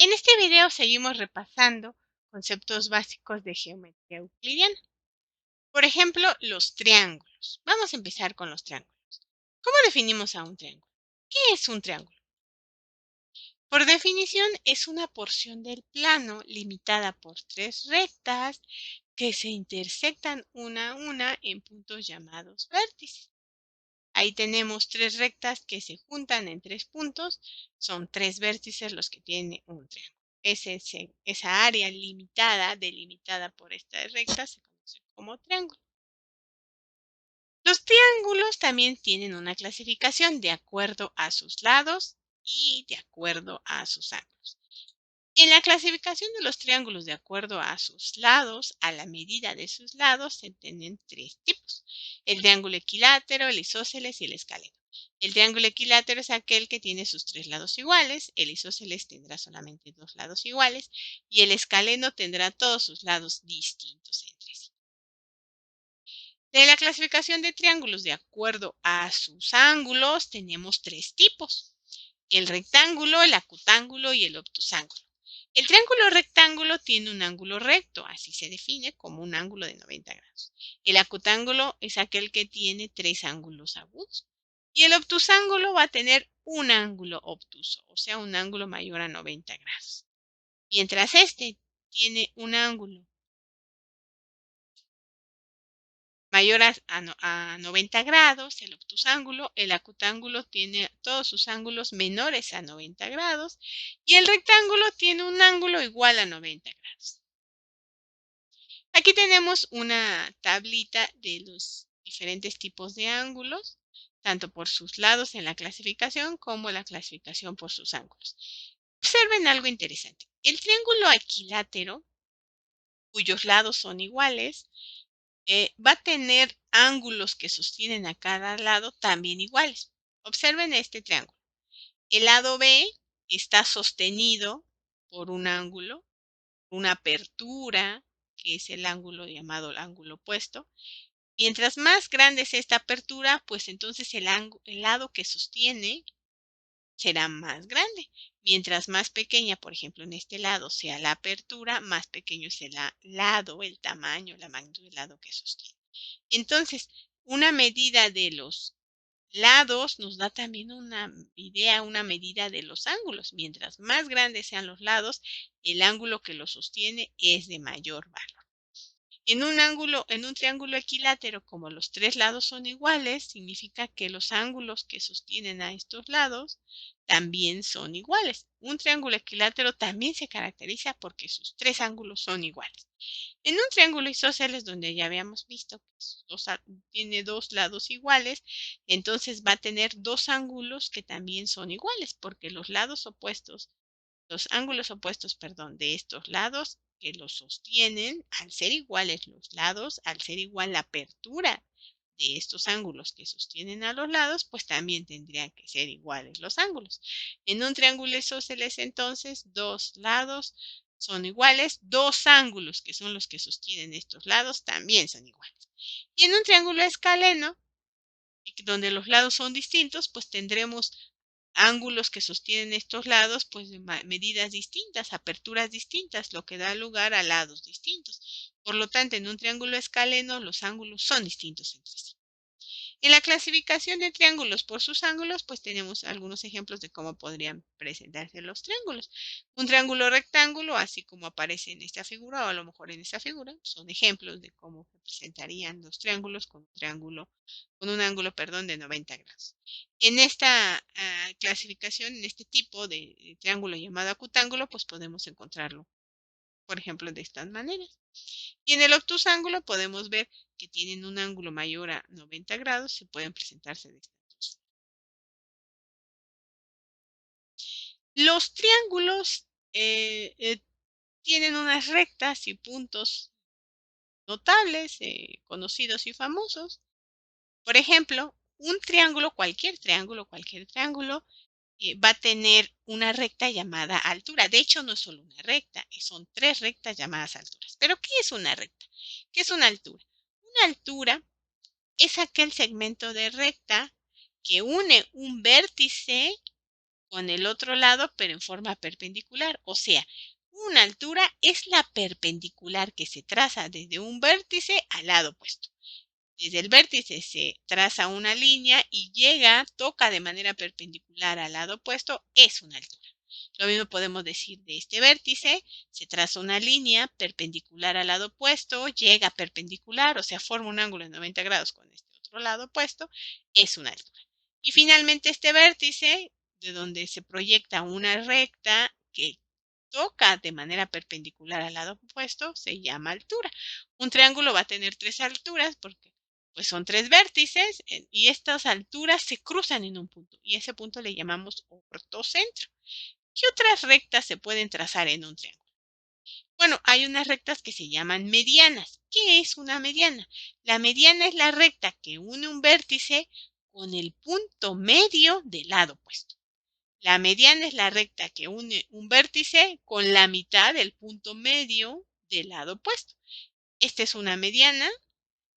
En este video seguimos repasando conceptos básicos de geometría euclidiana. Por ejemplo, los triángulos. Vamos a empezar con los triángulos. ¿Cómo definimos a un triángulo? ¿Qué es un triángulo? Por definición, es una porción del plano limitada por tres rectas que se intersectan una a una en puntos llamados vértices. Ahí tenemos tres rectas que se juntan en tres puntos. Son tres vértices los que tiene un triángulo. Esa área limitada, delimitada por estas rectas, se conoce como triángulo. Los triángulos también tienen una clasificación de acuerdo a sus lados y de acuerdo a sus ángulos. En la clasificación de los triángulos de acuerdo a sus lados, a la medida de sus lados, se tienen tres tipos: el triángulo equilátero, el isósceles y el escaleno. El triángulo equilátero es aquel que tiene sus tres lados iguales, el isósceles tendrá solamente dos lados iguales y el escaleno tendrá todos sus lados distintos entre sí. De la clasificación de triángulos de acuerdo a sus ángulos, tenemos tres tipos: el rectángulo, el acutángulo y el obtusángulo. El triángulo rectángulo tiene un ángulo recto, así se define como un ángulo de 90 grados. El acutángulo es aquel que tiene tres ángulos agudos. Y el obtusángulo va a tener un ángulo obtuso, o sea, un ángulo mayor a 90 grados. Mientras este tiene un ángulo mayor a 90 grados, el obtusángulo, el acutángulo tiene todos sus ángulos menores a 90 grados y el rectángulo tiene un ángulo igual a 90 grados. Aquí tenemos una tablita de los diferentes tipos de ángulos, tanto por sus lados en la clasificación como la clasificación por sus ángulos. Observen algo interesante. El triángulo equilátero, cuyos lados son iguales, va a tener ángulos que sostienen a cada lado también iguales. Observen este triángulo. El lado B está sostenido por un ángulo, una apertura, que es el ángulo llamado el ángulo opuesto. Mientras más grande es esta apertura, pues entonces el lado que sostiene será más grande. Mientras más pequeña, por ejemplo, en este lado sea la apertura, más pequeño es el lado, el tamaño, la magnitud del lado que sostiene. Entonces, una medida de los lados nos da también una idea, una medida de los ángulos. Mientras más grandes sean los lados, el ángulo que los sostiene es de mayor valor. En un triángulo equilátero, como los tres lados son iguales, significa que los ángulos que sostienen a estos lados también son iguales. Un triángulo equilátero también se caracteriza porque sus tres ángulos son iguales. En un triángulo isósceles, donde ya habíamos visto que tiene dos lados iguales, entonces va a tener dos ángulos que también son iguales, porque los ángulos opuestos, de estos lados que los sostienen, al ser iguales los lados, al ser igual la apertura de estos ángulos que sostienen a los lados, pues también tendrían que ser iguales los ángulos. En un triángulo isósceles, entonces, dos lados son iguales, dos ángulos que son los que sostienen estos lados también son iguales. Y en un triángulo escaleno, donde los lados son distintos, pues tendremos ángulos que sostienen estos lados, pues de medidas distintas, aperturas distintas, lo que da lugar a lados distintos. Por lo tanto, en un triángulo escaleno, los ángulos son distintos entre sí. En la clasificación de triángulos por sus ángulos, pues tenemos algunos ejemplos de cómo podrían presentarse los triángulos. Un triángulo rectángulo, así como aparece en esta figura, o a lo mejor en esta figura, son ejemplos de cómo se presentarían los triángulos con un ángulo, de 90 grados. En esta clasificación, en este tipo de triángulo llamado acutángulo, pues podemos encontrarlo, por ejemplo, de estas maneras. Y en el obtusángulo podemos ver que tienen un ángulo mayor a 90 grados, se pueden presentarse de estas dos. Los triángulos tienen unas rectas y puntos notables, conocidos y famosos. Por ejemplo, un triángulo, cualquier triángulo, va a tener una recta llamada altura. De hecho, no es solo una recta, son tres rectas llamadas alturas. ¿Pero qué es una recta? ¿Qué es una altura? Una altura es aquel segmento de recta que une un vértice con el otro lado, pero en forma perpendicular. O sea, una altura es la perpendicular que se traza desde un vértice al lado opuesto. Desde el vértice se traza una línea y toca de manera perpendicular al lado opuesto, es una altura. Lo mismo podemos decir de este vértice, se traza una línea perpendicular al lado opuesto, llega perpendicular, o sea, forma un ángulo de 90 grados con este otro lado opuesto, es una altura. Y finalmente este vértice, de donde se proyecta una recta que toca de manera perpendicular al lado opuesto, se llama altura. Un triángulo va a tener tres alturas porque pues son tres vértices y estas alturas se cruzan en un punto y ese punto le llamamos ortocentro. ¿Qué otras rectas se pueden trazar en un triángulo? Bueno, hay unas rectas que se llaman medianas. ¿Qué es una mediana? La mediana es la recta que une un vértice con el punto medio del lado opuesto. La mediana es la recta que une un vértice con la mitad del punto medio del lado opuesto. Esta es una mediana.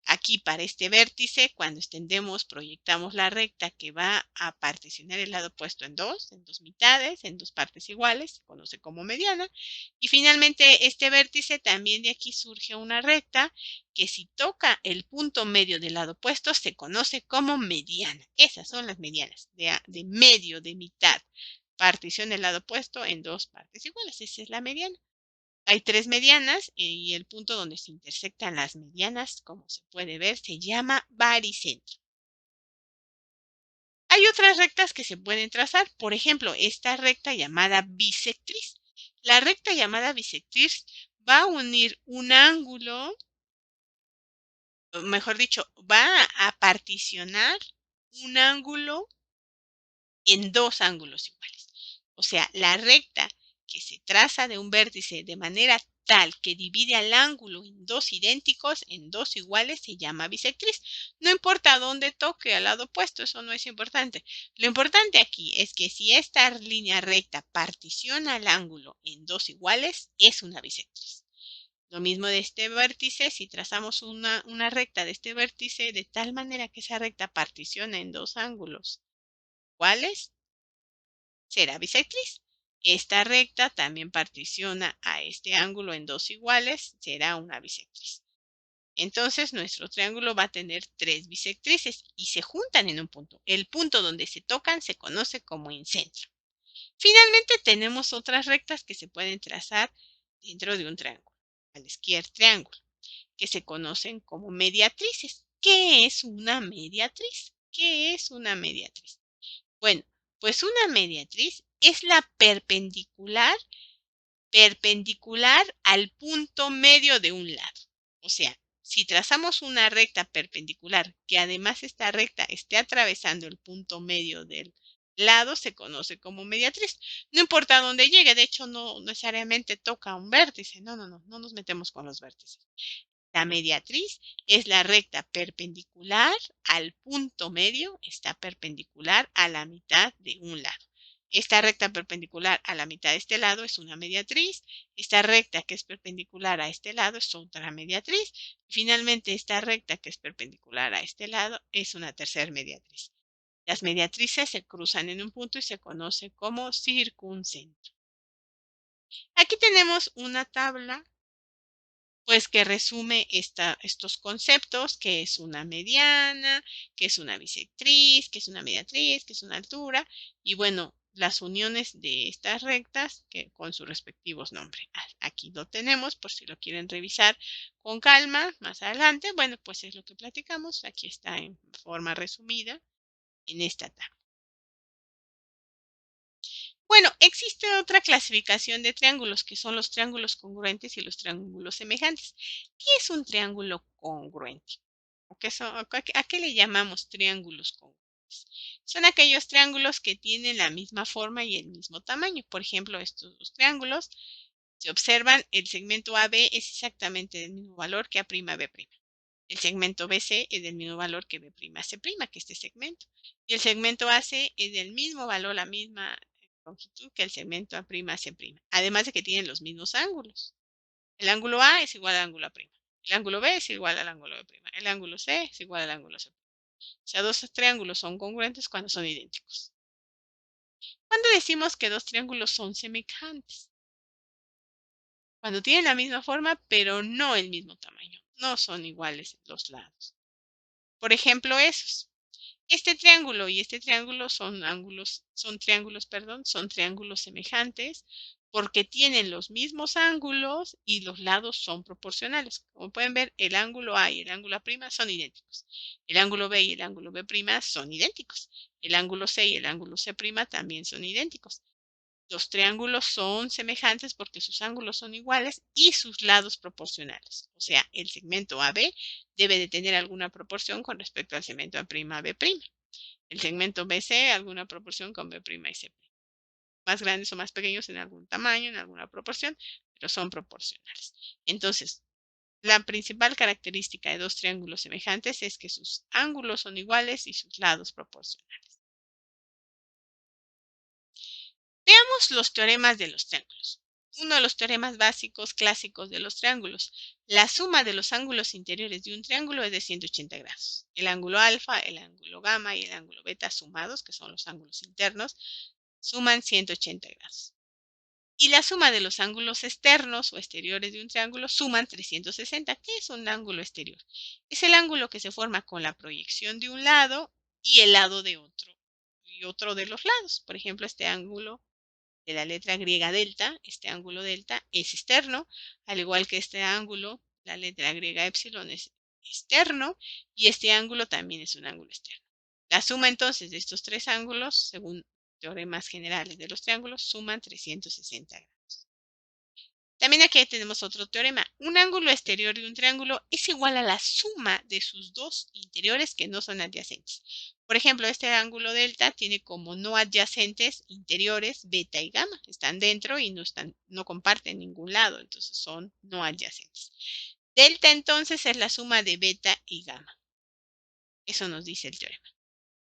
Aquí para este vértice, cuando extendemos, proyectamos la recta que va a particionar el lado opuesto en dos mitades, en dos partes iguales, se conoce como mediana. Y finalmente este vértice también de aquí surge una recta que si toca el punto medio del lado opuesto se conoce como mediana. Esas son las medianas, de medio, de mitad. Partición del lado opuesto en dos partes iguales, esa es la mediana. Hay tres medianas y el punto donde se intersectan las medianas, como se puede ver, se llama baricentro. Hay otras rectas que se pueden trazar, por ejemplo, esta recta llamada bisectriz. La recta llamada bisectriz va a unir un ángulo, mejor dicho, va a particionar un ángulo en dos ángulos iguales. O sea, la recta que se traza de un vértice de manera tal que divide al ángulo en dos idénticos, en dos iguales, se llama bisectriz. No importa dónde toque al lado opuesto, eso no es importante. Lo importante aquí es que si esta línea recta particiona el ángulo en dos iguales, es una bisectriz. Lo mismo de este vértice, si trazamos una recta de este vértice de tal manera que esa recta particiona en dos ángulos iguales, será bisectriz. Esta recta también particiona a este ángulo en dos iguales, será una bisectriz. Entonces nuestro triángulo va a tener tres bisectrices y se juntan en un punto. El punto donde se tocan se conoce como incentro. Finalmente tenemos otras rectas que se pueden trazar dentro de un triángulo, cualquier triángulo, que se conocen como mediatrices. ¿Qué es una mediatriz? ¿Qué es una mediatriz? Bueno, pues una mediatriz es la perpendicular al punto medio de un lado. O sea, si trazamos una recta perpendicular, que además esta recta esté atravesando el punto medio del lado, se conoce como mediatriz. No importa dónde llegue, de hecho no necesariamente toca un vértice. No nos metemos con los vértices. La mediatriz es la recta perpendicular al punto medio, está perpendicular a la mitad de un lado. Esta recta perpendicular a la mitad de este lado es una mediatriz. Esta recta que es perpendicular a este lado es otra mediatriz. Y finalmente, esta recta que es perpendicular a este lado es una tercera mediatriz. Las mediatrices se cruzan en un punto y se conoce como circuncentro. Aquí tenemos una tabla pues que resume estos conceptos, que es una mediana, que es una bisectriz, que es una mediatriz, que es una altura, y bueno, las uniones de estas rectas que, con sus respectivos nombres. Aquí lo tenemos por si lo quieren revisar con calma más adelante. Bueno, pues es lo que platicamos. Aquí está en forma resumida en esta tabla. Bueno, existe otra clasificación de triángulos, que son los triángulos congruentes y los triángulos semejantes. ¿Qué es un triángulo congruente? ¿A qué le llamamos triángulos congruentes? Son aquellos triángulos que tienen la misma forma y el mismo tamaño. Por ejemplo, estos dos triángulos, se observan, el segmento AB es exactamente del mismo valor que A'B'. El segmento BC es del mismo valor que B'C', que este segmento. Y el segmento AC es del mismo valor, la misma longitud que el segmento A'C'. Además de que tienen los mismos ángulos. El ángulo A es igual al ángulo A'. El ángulo B es igual al ángulo B'. El ángulo C es igual al ángulo C'. O sea, dos triángulos son congruentes cuando son idénticos. ¿Cuándo decimos que dos triángulos son semejantes? Cuando tienen la misma forma, pero no el mismo tamaño. No son iguales los lados. Por ejemplo, esos. Este triángulo y este triángulo son triángulos semejantes porque tienen los mismos ángulos y los lados son proporcionales. Como pueden ver, el ángulo A y el ángulo A' son idénticos. El ángulo B y el ángulo B' son idénticos. El ángulo C y el ángulo C' también son idénticos. Los triángulos son semejantes porque sus ángulos son iguales y sus lados proporcionales. O sea, el segmento AB debe de tener alguna proporción con respecto al segmento A'B'. El segmento BC alguna proporción con B' y C'. Más grandes o más pequeños en algún tamaño, en alguna proporción, pero son proporcionales. Entonces, la principal característica de dos triángulos semejantes es que sus ángulos son iguales y sus lados proporcionales. Veamos los teoremas de los triángulos. Uno de los teoremas básicos clásicos de los triángulos. La suma de los ángulos interiores de un triángulo es de 180 grados. El ángulo alfa, el ángulo gamma y el ángulo beta sumados, que son los ángulos internos, suman 180 grados. Y la suma de los ángulos externos o exteriores de un triángulo suman 360. ¿Qué es un ángulo exterior? Es el ángulo que se forma con la proyección de un lado y el lado de otro y otro de los lados. Por ejemplo, este ángulo de la letra griega delta, este ángulo delta es externo, al igual que este ángulo, la letra griega epsilon es externo y este ángulo también es un ángulo externo. La suma entonces de estos tres ángulos, según teoremas generales de los triángulos, suman 360 grados. También aquí tenemos otro teorema. Un ángulo exterior de un triángulo es igual a la suma de sus dos interiores que no son adyacentes. Por ejemplo, este ángulo delta tiene como no adyacentes interiores beta y gamma. Están dentro y no comparten ningún lado, entonces son no adyacentes. Delta entonces es la suma de beta y gamma. Eso nos dice el teorema.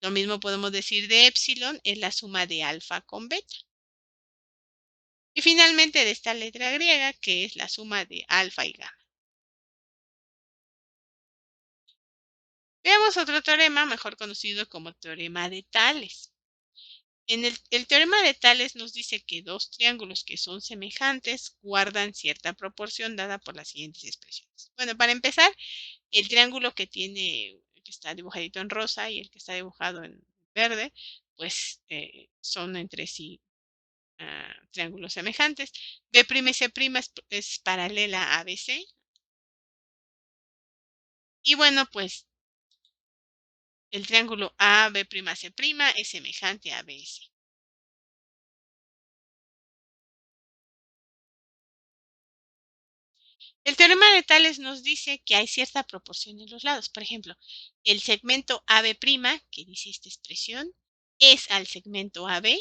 Lo mismo podemos decir de epsilon, es la suma de alfa con beta. Y finalmente de esta letra griega, que es la suma de alfa y gamma. Veamos otro teorema, mejor conocido como teorema de Tales. El teorema de Tales nos dice que dos triángulos que son semejantes guardan cierta proporción dada por las siguientes expresiones. Bueno, para empezar, el triángulo que está dibujadito en rosa y el que está dibujado en verde, pues son entre sí triángulos semejantes. B' y C' es paralela a ABC. Y bueno, pues el triángulo AB'C' es semejante a BC. El teorema de Tales nos dice que hay cierta proporción en los lados. Por ejemplo, el segmento AB', que dice esta expresión, es al segmento AB.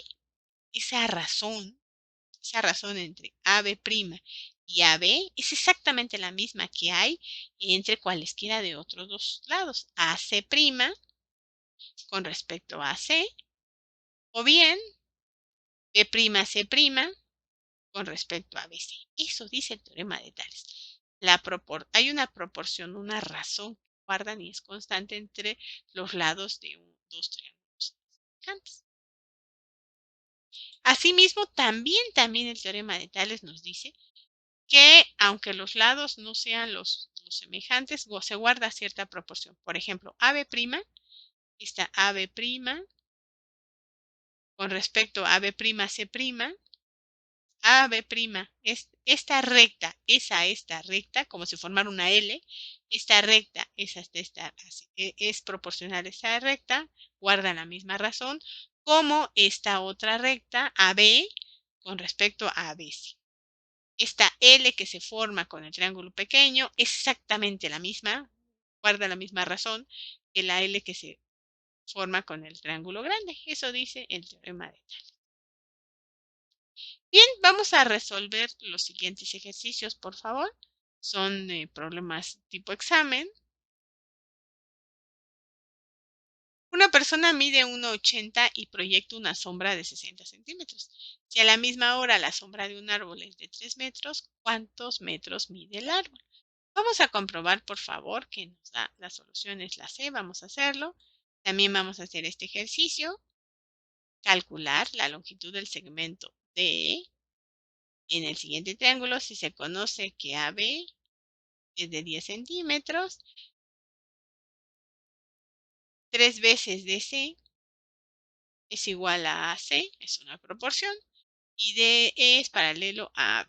Esa razón entre AB' y AB es exactamente la misma que hay entre cualesquiera de otros dos lados. AC' con respecto a AC, o bien B'C' con respecto a BC. Eso dice el teorema de Tales. Hay una proporción, una razón que guardan y es constante entre los lados de dos triángulos semejantes. Asimismo, también el teorema de Tales nos dice que aunque los lados no sean los semejantes, se guarda cierta proporción. Por ejemplo, AB', esta AB' con respecto a B'C', AB', esta recta es a esta recta, como si formara una L. Esta recta es proporcional a esta recta, guarda la misma razón, como esta otra recta, AB, con respecto a ABC. Esta L que se forma con el triángulo pequeño es exactamente la misma, guarda la misma razón que la L que se forma con el triángulo grande. Eso dice el teorema de Tales. Bien, vamos a resolver los siguientes ejercicios, por favor. Son problemas tipo examen. Una persona mide 1,80 y proyecta una sombra de 60 centímetros. Si a la misma hora la sombra de un árbol es de 3 metros, ¿cuántos metros mide el árbol? Vamos a comprobar, por favor, que nos da la solución es la C. Vamos a hacerlo. También vamos a hacer este ejercicio. calcular la longitud del segmento D en el siguiente triángulo si se conoce que AB es de 10 centímetros, 3 veces DC es igual a AC, es una proporción, y DE es paralelo a AB.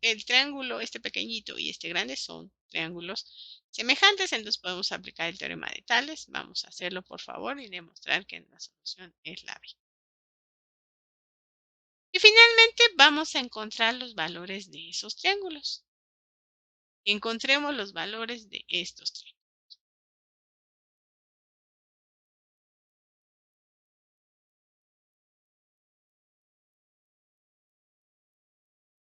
El triángulo, este pequeñito y este grande son triángulos semejantes, entonces podemos aplicar el teorema de Tales. Vamos a hacerlo por favor y demostrar que la solución es la B. Y finalmente vamos a encontrar los valores de esos triángulos. Encontremos los valores de estos triángulos.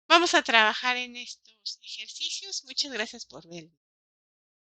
Vamos a trabajar en estos ejercicios. Muchas gracias por ver.